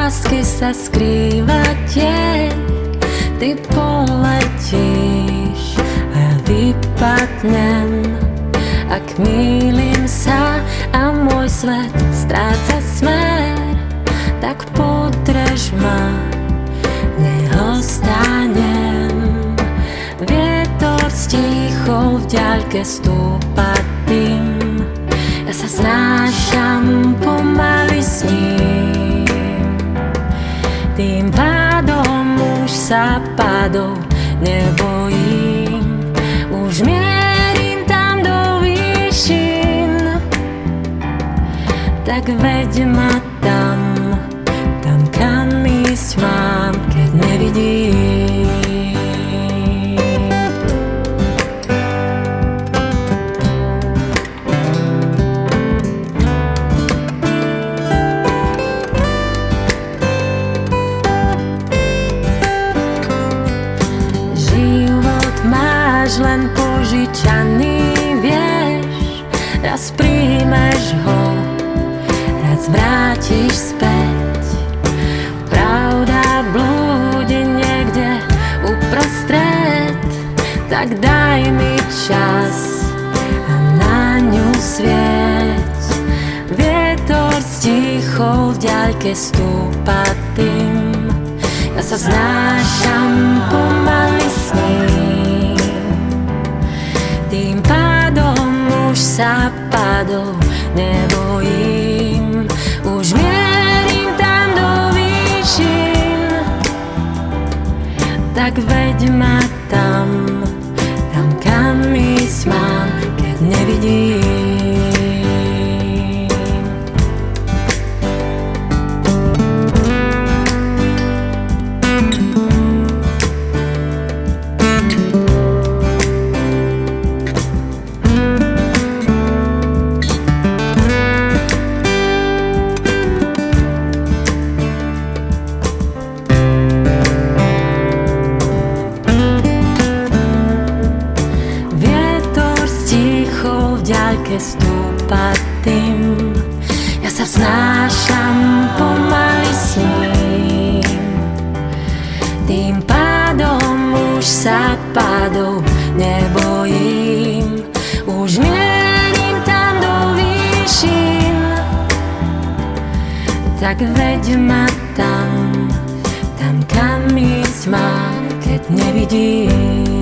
lásky sa skrýva tieň. Ty poletíš a ja vypadnem. Ak mýlim sa a môj svet stráca smer, tak podrež ma, neho stanem. Vietor sticho v ďalke stúpa tým, ja sa znášam pomaly s ním. Tým pádom už sa padov nebojím, už mierim tam do výšin. Tak veď ma tam kam ísť mám, keď nevidím. Život máš len požičaný, vieš, raz príjmeš ho, raz vrátiš späť. Pravda blúdi niekde uprostred, tak daj mi čas a na ňu svieť. Vietor sticho v ďalke stúpa tým, ja sa vznášam pomaly s ním. Tým pádom už sa padol nebojím, už mierim tam do výšin. Tak veď ma tam kam ísť mám, keď nevidím. Ďalke stúpa tým, ja sa vznášam pomaly s ním. Tým pádom už sa padov nebojím, už mierim tam do výšin. Tak veď ma tam kam ísť mám, keď nevidím.